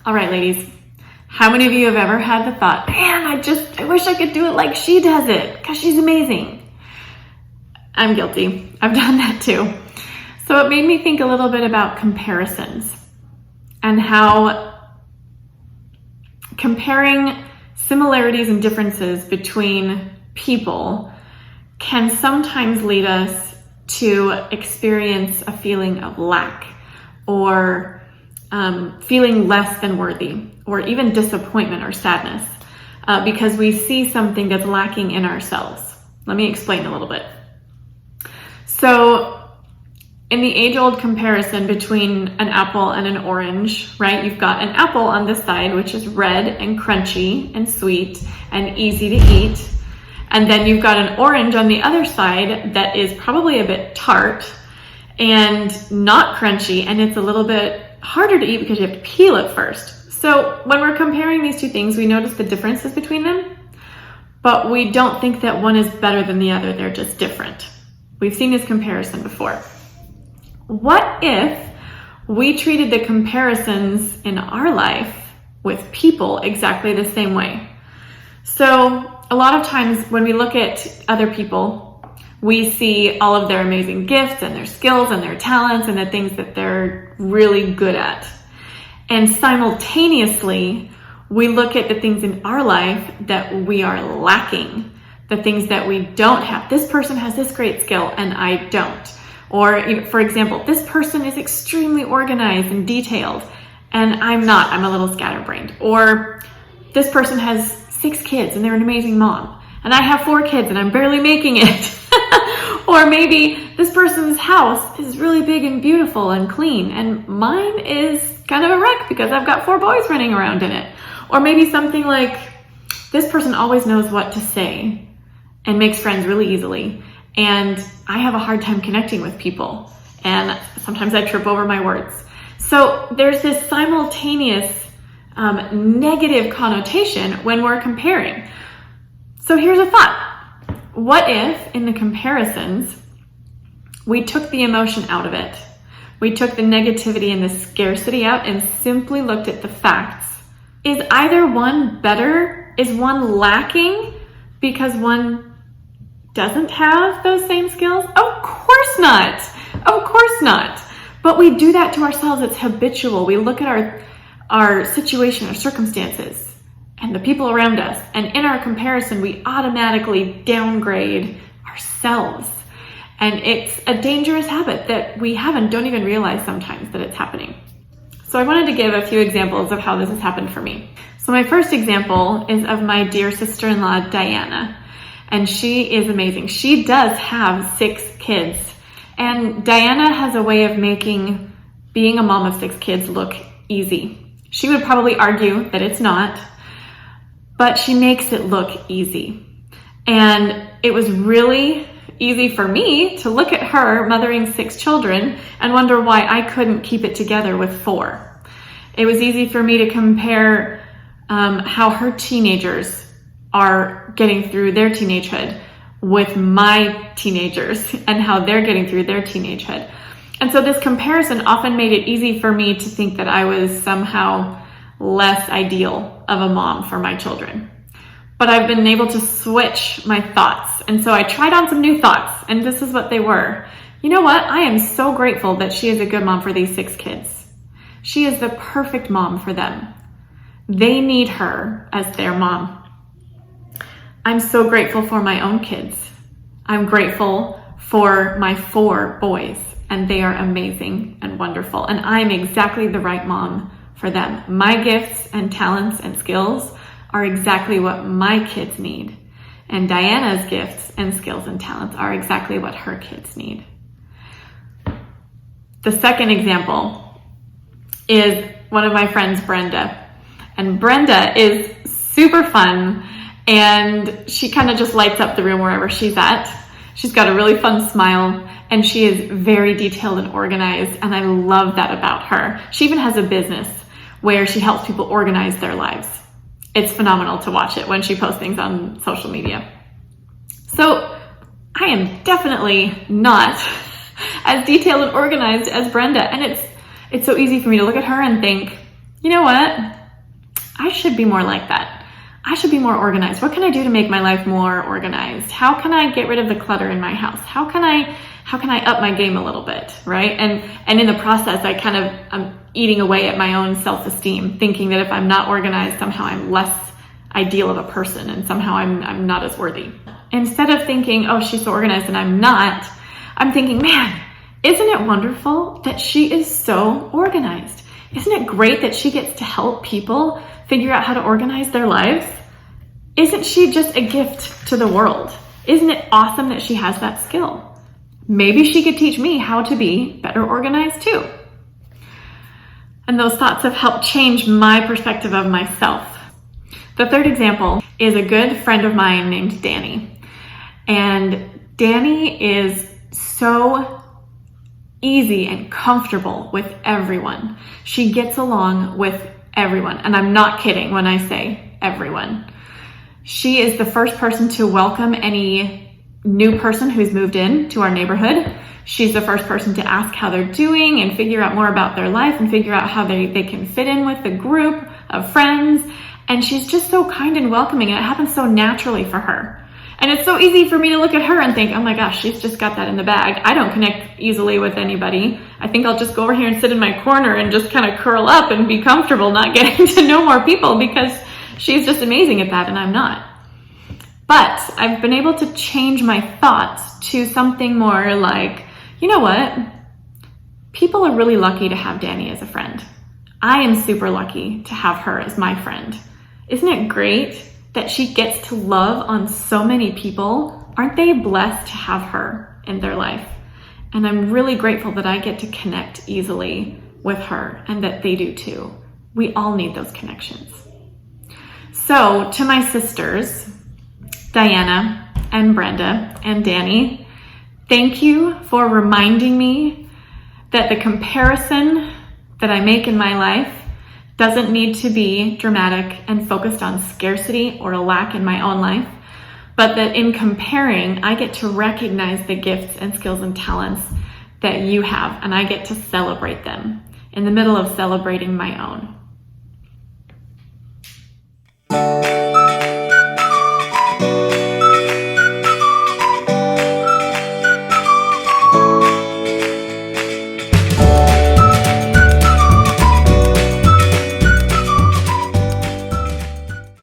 All right, ladies, how many of you have ever had the thought, man, I wish I could do it like she does it because she's amazing? I'm guilty. I've done that too. So it made me think a little bit about comparisons and how comparing similarities and differences between people can sometimes lead us to experience a feeling of lack or feeling less than worthy, or even disappointment or sadness because we see something that's lacking in ourselves. Let me explain a little bit. So in the age-old comparison between an apple and an orange, right? You've got an apple on this side, which is red and crunchy and sweet and easy to eat. And then you've got an orange on the other side that is probably a bit tart and not crunchy, and it's a little bit harder to eat because you have to peel it first. So when we're comparing these two things, we notice the differences between them, but we don't think that one is better than the other. They're just different. We've seen this comparison before. What if we treated the comparisons in our life with people exactly the same way? So a lot of times when we look at other people, we see all of their amazing gifts and their skills and their talents and the things that they're really good at. And simultaneously, we look at the things in our life that we are lacking, the things that we don't have. This person has this great skill and I don't. Or for example, this person is extremely organized and detailed and I'm not, I'm a little scatterbrained. Or this person has 6 kids and they're an amazing mom. And I have 4 kids and I'm barely making it. Or maybe this person's house is really big and beautiful and clean and mine is kind of a wreck because I've got 4 boys running around in it. Or maybe something like, this person always knows what to say and makes friends really easily. And I have a hard time connecting with people. And sometimes I trip over my words. So there's this simultaneous negative connotation when we're comparing. So here's a thought. What if in the comparisons, we took the emotion out of it? We took the negativity and the scarcity out and simply looked at the facts. Is either one better? Is one lacking because one doesn't have those same skills? Of course not. Of course not. But we do that to ourselves. It's habitual. We look at our situation, our circumstances, and the people around us. And in our comparison, we automatically downgrade ourselves. And it's a dangerous habit that we have and don't even realize sometimes that it's happening. So I wanted to give a few examples of how this has happened for me. So my first example is of my dear sister-in-law, Diana. And she is amazing. She does have 6 kids. And Diana has a way of making being a mom of 6 kids look easy. She would probably argue that it's not, but she makes it look easy. And it was really easy for me to look at her mothering 6 children and wonder why I couldn't keep it together with 4. It was easy for me to compare how her teenagers are getting through their teenagehood with my teenagers and how they're getting through their teenagehood. And so this comparison often made it easy for me to think that I was somehow less ideal of a mom for my children. But I've been able to switch my thoughts. And so I tried on some new thoughts, and this is what they were. You know what? I am so grateful that she is a good mom for these 6 kids. She is the perfect mom for them. They need her as their mom. I'm so grateful for my own kids. I'm grateful for my 4 boys, and they are amazing and wonderful. And I'm exactly the right mom for them. My gifts and talents and skills are exactly what my kids need. And Diana's gifts and skills and talents are exactly what her kids need. The second example is one of my friends, Brenda. And Brenda is super fun, and she kind of just lights up the room wherever she's at. She's got a really fun smile, and she is very detailed and organized, and I love that about her. She even has a business where she helps people organize their lives. It's phenomenal to watch it when she posts things on social media. So I am definitely not as detailed and organized as Brenda, and it's so easy for me to look at her and think, you know what? I should be more like that. I should be more organized. What can I do to make my life more organized? How can I get rid of the clutter in my house? How can I up my game a little bit, right? And in the process, I'm eating away at my own self-esteem, thinking that if I'm not organized, somehow I'm less ideal of a person and somehow I'm not as worthy. Instead of thinking, oh, she's so organized and I'm not, I'm thinking, man, isn't it wonderful that she is so organized? Isn't it great that she gets to help people figure out how to organize their lives? Isn't she just a gift to the world? Isn't it awesome that she has that skill? Maybe she could teach me how to be better organized too. And those thoughts have helped change my perspective of myself. The third example is a good friend of mine named Danny. And Danny is so easy and comfortable with everyone. She gets along with everyone. And I'm not kidding when I say everyone. She is the first person to welcome any new person who's moved in to our neighborhood. She's the first person to ask how they're doing and figure out more about their life and figure out how they can fit in with the group of friends. And she's just so kind and welcoming, and it happens so naturally for her. And it's so easy for me to look at her and think, oh my gosh, she's just got that in the bag. I don't connect easily with anybody. I think I'll just go over here and sit in my corner and just kind of curl up and be comfortable not getting to know more people because she's just amazing at that and I'm not. But I've been able to change my thoughts to something more like, you know what? People are really lucky to have Danny as a friend. I am super lucky to have her as my friend. Isn't it great that she gets to love on so many people? Aren't they blessed to have her in their life? And I'm really grateful that I get to connect easily with her and that they do too. We all need those connections. So to my sisters, Diana and Brenda and Danny, thank you for reminding me that the comparison that I make in my life doesn't need to be dramatic and focused on scarcity or a lack in my own life, but that in comparing, I get to recognize the gifts and skills and talents that you have, and I get to celebrate them in the middle of celebrating my own.